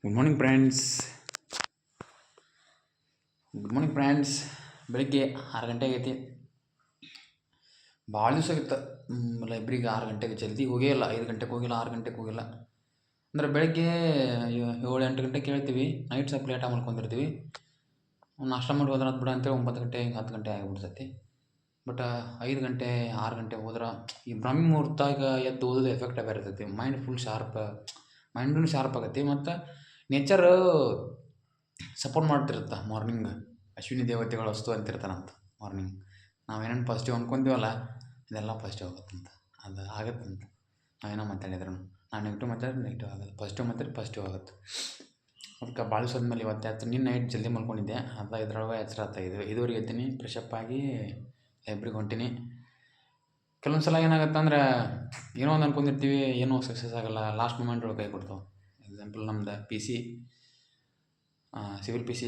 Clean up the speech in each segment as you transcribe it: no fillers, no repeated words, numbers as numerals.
Good morning friends. ಬೆಳಿಗ್ಗೆ 6 ಗಂಟೆ ಆಗೈತಿ. ಭಾಳ ದಿವಸ ಆಗಿತ್ತು ಲೈಬ್ರಿಗೆ 6 ಗಂಟೆಗೆ ಜಲ್ದಿ ಹೋಗೇ ಇಲ್ಲ. 5 ಗಂಟೆಗೆ ಹೋಗಿಲ್ಲ, 6 ಗಂಟೆಗೆ ಹೋಗಿಲ್ಲ. ಅಂದ್ರೆ ಬೆಳಗ್ಗೆ 7-8 ಗಂಟೆಗೆ ಕೇಳ್ತೀವಿ, ನೈಟ್ ಸ್ವಲ್ಪ ಲೇಟಾಗಿ ಮಲ್ಕೊಂಡಿರ್ತೀವಿ. ನಾಷ್ಟ ಮಾಡಿ ಹೋದ್ರೆ ಅದು ಬಿಡ ಅಂತೇಳಿ 9 ಗಂಟೆ 10 ಗಂಟೆ ಆಗಿಬಿಡ್ತೈತಿ. ಬಟ್ 5 ಗಂಟೆ 6 ಗಂಟೆ ಹೋದ್ರೆ ಈ ಬ್ರಹ್ಮ ಮುಹೂರ್ತಾಗ ಎದ್ದು ಓದೋದು ಎಫೆಕ್ಟ್ ಬೇರೆ ಇರ್ತೈತಿ. ಮೈಂಡ್ ಫುಲ್ ಮೈಂಡೂ ಶಾರ್ಪ್ ಆಗತ್ತೆ. ಮತ್ತು ನೇಚರ್ ಸಪೋರ್ಟ್ ಮಾಡ್ತಿರುತ್ತೆ. ಮಾರ್ನಿಂಗ್ ಅಶ್ವಿನಿ ದೇವತೆಗಳು ವಸ್ತು ಅಂತಿರ್ತಾರಂತ. ಮಾರ್ನಿಂಗ್ ನಾವೇನೇನು ಪಾಸಿಟಿವ್ ಅಂದ್ಕೊಂತೀವಲ್ಲ, ಇದೆಲ್ಲ ಪಾಸಿಟಿವ್ ಆಗುತ್ತಂತ. ಅದು ಆಗುತ್ತಂತ. ನಾವೇನೋ ಮಾತಾಡಿದ್ರು, ನಾನು ನೆಗೆಟಿವ್ ಮಾತಾಡಿದ್ರೆ ನೆಗೆಟಿವ್ ಆಗೋದು, ಪಾಸಿಟಿವ್ ಮಾತಾಡಿದ್ರೆ ಪಾಸಿಟಿವ್ ಆಗುತ್ತೆ. ಅದಕ್ಕೆ ಭಾಳ ದಿವಸ ಆದ್ಮೇಲೆ ಇವತ್ತು ನಿನ್ನ ನೈಟ್ ಜಲ್ದಿ ಮಲ್ಕೊಂಡಿದ್ದೆ. ಅದು ಇದ್ರೊಳಗೆ ಎಚ್ಚರ ಆಗ್ತಾಯಿದ್ವಿ. 5:30 ಎತ್ತೀನಿ, ಫ್ರೆಶಪ್ ಆಗಿ ಲೈಬ್ರಿಗೆ ಹೊಂಟೀನಿ. ಕೆಲವೊಂದು ಸಲ ಏನಾಗುತ್ತೆ ಅಂದ್ರೆ ಏನೋ ಒಂದು ಅಂದ್ಕೊಂಡಿರ್ತೀವಿ, ಏನೋ ಸಕ್ಸಸ್ ಆಗೋಲ್ಲ, ಲಾಸ್ಟ್ ಮೂಮೆಂಟ್ ಒಳಗೆ ಕೈ ಕೊಡ್ತಾವೆ. ಎಕ್ಸಾಂಪಲ್ ನಮ್ದು PC ಸಿವಿಲ್ PC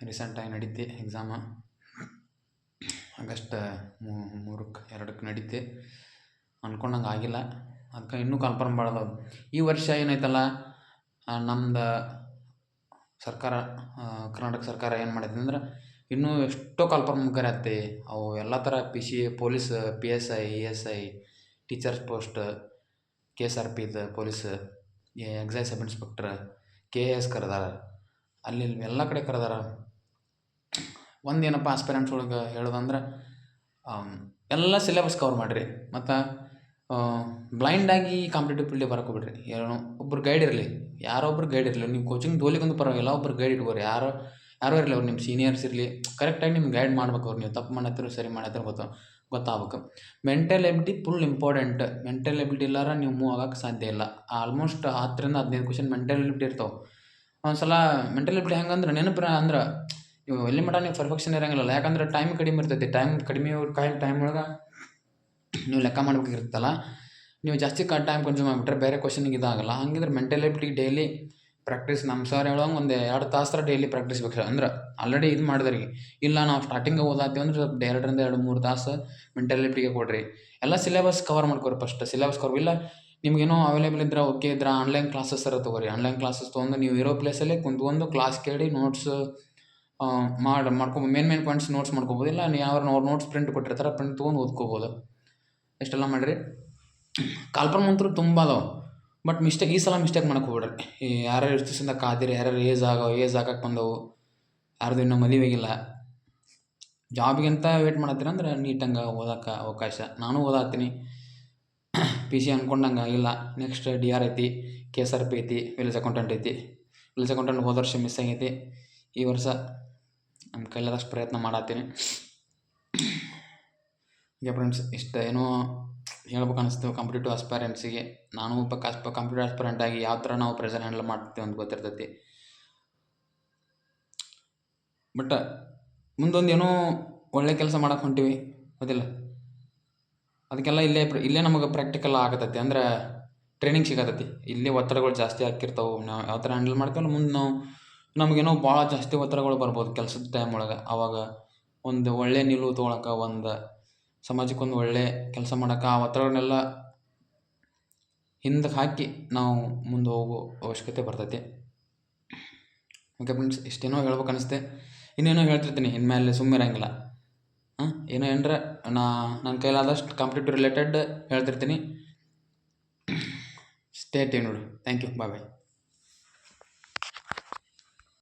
ರೀಸೆಂಟಾಗಿ ನಡೀತಿ ಎಕ್ಸಾಮ. ಆಗಸ್ಟ್ 3-2 ನಡೀತಿ. ಅಂದ್ಕೊಂಡಂಗೆ ಆಗಿಲ್ಲ. ಅದಕ್ಕೆ ಇನ್ನೂ ಕನ್ಫರ್ಮ್ ಮಾಡೋದು. ಈ ವರ್ಷ ಏನೈತಲ್ಲ, ನಮ್ದು ಸರ್ಕಾರ, ಕರ್ನಾಟಕ ಸರ್ಕಾರ ಏನು ಮಾಡೈತೆ ಅಂದ್ರೆ ಇನ್ನೂ ಎಷ್ಟೋ ಕನ್ಫರ್ಮ್ ಕರೆಯತ್ತೆ. ಅವು ಎಲ್ಲ ಥರ PC, police, PSI, ESI, teachers post, KSRP police, exercise ಸಬ್ ಇನ್ಸ್ಪೆಕ್ಟ್ರ್, KAS ಕರೆದಾರ. ಅಲ್ಲಿ ಎಲ್ಲ ಕಡೆ ಕರೆದಾರ. ಒಂದೇನಪ್ಪ ಆಸ್ಪಿರೆಂಟ್ಸ್ ಒಳಗೆ ಹೇಳೋದಂದ್ರೆ ಎಲ್ಲ ಸಿಲೆಬಸ್ ಕವರ್ ಮಾಡಿರಿ. ಮತ್ತು ಬ್ಲೈಂಡಾಗಿ ಕಾಂಪಿಟೇಟಿವ್ ಫೀಲ್ಡಿಗೆ ಬರೋಕೆ ಹೋಗ್ಬಿಡ್ರಿ. ಏನೋ ಒಬ್ರು ಗೈಡ್ ಇರಲಿ, ಯಾರೋ ಒಬ್ರು ಗೈಡ್ ಇರಲಿ. ನೀವು ಕೋಚಿಂಗ್ ತೋಲಿಕ್ಕಂತೂ ಪರವಾಗಿಲ್ಲ, ಒಬ್ರು ಗೈಡ್ ಇಟ್ಕೋರಿ. ಯಾರೋ ಇರಲಿ, ಅವ್ರು ನಿಮ್ಮ ಸೀನಿಯರ್ಸ್ ಇರಲಿ, ಕರೆಕ್ಟಾಗಿ ನಿಮ್ಗೆ ಗೈಡ್ ಮಾಡ್ಬೇಕು. ಅವ್ರು ನೀವು ತಪ್ಪು ಮಾಡತ್ತಿರೋ ಸರಿ ಮಾಡತ್ತಿರೋ ಗೊತ್ತಾಗ್ಬೇಕು. Mental ability full important. Mental ability ಇಲ್ಲಾರ ನೀವು ಮೂವ್ ಆಗೋಕ್ಕೆ ಸಾಧ್ಯ ಇಲ್ಲ. ಆಲ್ಮೋಸ್ಟ್ 10-15 ಕ್ವಶನ್ ಮೆಂಟಲ್ ಎಬಿಲಿಟಿ ಇರ್ತಾವೆ. ಒಂದು ಸಲ ಮೆಂಟಲ್ ಎಬಿಲಿಟಿ ಹೆಂಗಂದ್ರೆ ನೆನಪು ಅಂದ್ರೆ ನೀವು ಎಲ್ಲಿ ಮಟ್ಟ ನೀವು ಪರ್ಫೆಕ್ಷನ್ ಇರೋಂಗಿಲ್ಲ. ಯಾಕಂದ್ರೆ ಟೈಮ್ ಕಡಿಮೆ ಇರ್ತೈತಿ. ಟೈಮ್ ಒಳಗೆ ನೀವು ಲೆಕ್ಕ ಮಾಡ್ಬೇಕಿರುತ್ತಲ್ಲ. ನೀವು ಜಾಸ್ತಿ ಟೈಮ್ ಕನ್ಸ್ಯೂಮ್ ಮಾಡಿಬಿಟ್ರೆ ಬೇರೆ ಕ್ವಶನಿಗೆ ಇದಾಗಲ್ಲ. ಹಂಗಿದ್ರೆ ಮೆಂಟಲ್ ಎಬಿಲಿಟಿ ಡೈಲಿ ಪ್ರಾಕ್ಟೀಸ್. ನಮ್ಮ ಸರ್ ಹೇಳೋಂಗೆ ಒಂದು 2 ತಾಸು ಡೈಲಿ ಪ್ರಾಕ್ಟೀಸ್ ಬೇಕು. ಅಂದ್ರೆ ಆಲ್ರೆಡಿ ಇದು ಮಾಡಿದ್ರಿ. ಇಲ್ಲ ನಾವು ಸ್ಟಾರ್ಟಿಂಗ್ ಓದಾತೀವಿ ಅಂದ್ರೆ ಸ್ವಲ್ಪ 2-3 ತಾಸು ಮೆಂಟಲ್ ಎಬಿಲಿಟಿಗೆ ಕೊಡ್ರಿ. ಎಲ್ಲ ಸಿಲೆಬಸ್ ಕವರ್ ಮಾಡ್ಕೊರಿ. ಫಸ್ಟ್ ಸಿಲೆಬಸ್ ಕವರ್ ಇಲ್ಲ, ನಿಮಗೇನೋ ಅವೈಲೇಬಲ್ ಇದ್ರೆ ಓಕೆ ಇದ್ರೆ ಆನ್ಲೈನ್ ಕ್ಲಾಸಸ್ ತೊಗೊರಿ. ಆನ್ಲೈನ್ ಕ್ಲಾಸಸ್ ತೊಗೊಂಡು ನೀವು ಇರೋ ಪ್ಲೇಸಲ್ಲೇ ಕುಂತ್ಕೊಂಡು ಕ್ಲಾಸ್ ಕೇಳಿ ನೋಟ್ಸ್ ಮಾಡ್ಕೊಬೋದು. ಮೇನ್ ಪಾಯಿಂಟ್ಸ್ ನೋಟ್ಸ್ ಮಾಡ್ಕೊಬೋದು. ಇಲ್ಲ ನೀವು ಅವ್ರು ನೋಟ್ಸ್ ಪ್ರಿಂಟ್ ಕೊಟ್ಟಿರ್ತಾರೆ, ಪ್ರಿಂಟ್ ತೊಗೊಂಡು ಓದ್ಕೋಬೋದು. ಇಷ್ಟೆಲ್ಲ ಮಾಡಿರಿ. ಕಾಲ್ಪರ್ಮ್ ಅಂತೂ ತುಂಬ ಅದಾವೆ. ಬಟ್ ಈ ಸಲ ಮಿಸ್ಟೇಕ್ ಮಾಡಕ್ಕೆ ಹೋಗ್ಬಿಡ್ರಿ. ಯಾರ್ಯಾರು ಎಷ್ಟು ದಿವಸದಿಂದ ಕಾದಿರಿ, ಯಾರ್ಯಾರು ಏಜ್ ಆಗಕ್ಕೆ ಬಂದವು, ಯಾರ್ದು ಇನ್ನೂ ಮದುವೆಗಿಲ್ಲ, ಜಾಬಿಗಂತ ವೇಟ್ ಮಾಡತ್ತೀರ ಅಂದ್ರೆ ನೀಟಂಗೆ ಓದೋಕ್ಕೆ ಅವಕಾಶ. ನಾನು ಓದಾತೀನಿ. PC ಅಂದ್ಕೊಂಡಂಗೆ ಆಗಿಲ್ಲ. ನೆಕ್ಸ್ಟ್ DR ಐತಿ, KSRP ಐತಿ, ವಿಲೇಜ್ ಅಕೌಂಟೆಂಟ್ ಐತಿ. ವಿಲೇಜ್ ಅಕೌಂಟೆಂಟ್ ಹೋದ ವರ್ಷ ಮಿಸ್ ಆಗೈತಿ. ಈ ವರ್ಷ ನಮ್ಮ ಕೈಲಾದಷ್ಟು ಪ್ರಯತ್ನ ಮಾಡತ್ತೀನಿ. ಈಗ ಫ್ರೆಂಡ್ಸ್, ಇಷ್ಟು ಏನೋ ಹೇಳ್ಬೇಕು ಅನಿಸ್ತು ಕಾಂಪಿಟೇಟಿವ್ ಆಸ್ಪೈರೆಂಟ್ಸಿಗೆ. ನಾನು ಒಬ್ಬ ಕಾಂಪಿಟೇಟಿವ್ ಆಸ್ಪೈರೆಂಟ್ ಆಗಿ ಯಾವ ಥರ ನಾವು ಪ್ರೆಷರ್ ಹ್ಯಾಂಡಲ್ ಮಾಡ್ತೀವಿ ಅಂತ ಗೊತ್ತಿರ್ತೈತಿ. ಬಟ್ ಮುಂದೊಂದು ಏನೋ ಒಳ್ಳೆ ಕೆಲಸ ಮಾಡಕ್ಕೆ ಹೊಂಟೀವಿ, ಗೊತ್ತಿಲ್ಲ. ಅದಕ್ಕೆಲ್ಲ ಇಲ್ಲೇ ನಮಗೆ ಪ್ರಾಕ್ಟಿಕಲ್ ಆಗತೈತಿ. ಅಂದ್ರೆ ಟ್ರೈನಿಂಗ್ ಸಿಗತೈತಿ. ಇಲ್ಲಿ ಒತ್ತಡಗಳು ಜಾಸ್ತಿ ಆಗ್ತಿರ್ತಾವೆ. ನಾವು ಯಾವ ಥರ ಹ್ಯಾಂಡಲ್ ಮಾಡ್ತೀವಲ್ಲ, ಮುಂದೆ ನಮಗೇನೋ ಭಾಳ ಜಾಸ್ತಿ ಒತ್ತಡಗಳು ಬರ್ಬೋದು ಕೆಲಸದ ಟೈಮ್ ಒಳಗೆ. ಆವಾಗ ಒಂದು ಒಳ್ಳೆ ನಿಲುವು ತೊಗೊಳಕ್ಕೆ, ಒಂದು ಸಮಾಜಕ್ಕೆ ಒಂದು ಒಳ್ಳೆ ಕೆಲಸ ಮಾಡೋಕೆ ಆ ಒತ್ತಡಗಳನ್ನೆಲ್ಲ ಹಿಂದಕ್ಕೆ ಹಾಕಿ ನಾವು ಮುಂದೆ ಹೋಗೋ ಅವಶ್ಯಕತೆ ಬರ್ತೈತಿ. ಓಕೆ ಫ್ರೆಂಡ್ಸ್, ಇಷ್ಟೇನೋ ಹೇಳ್ಬೇಕು ಅನಿಸ್ತೆ. ಇನ್ನೇನೋ ಹೇಳ್ತಿರ್ತೀನಿ. ಇನ್ಮೇಲೆ ಸುಮ್ಮನೆ ಇರೋಂಗಿಲ್ಲ. ಏನಂದ್ರೆ ನನ್ನ ಕೈಲಾದಷ್ಟು ಕಾಂಪಿಟೇಟಿವ್ ರಿಲೇಟೆಡ್ ಹೇಳ್ತಿರ್ತೀನಿ. Stay tuned. Thank you. Bye.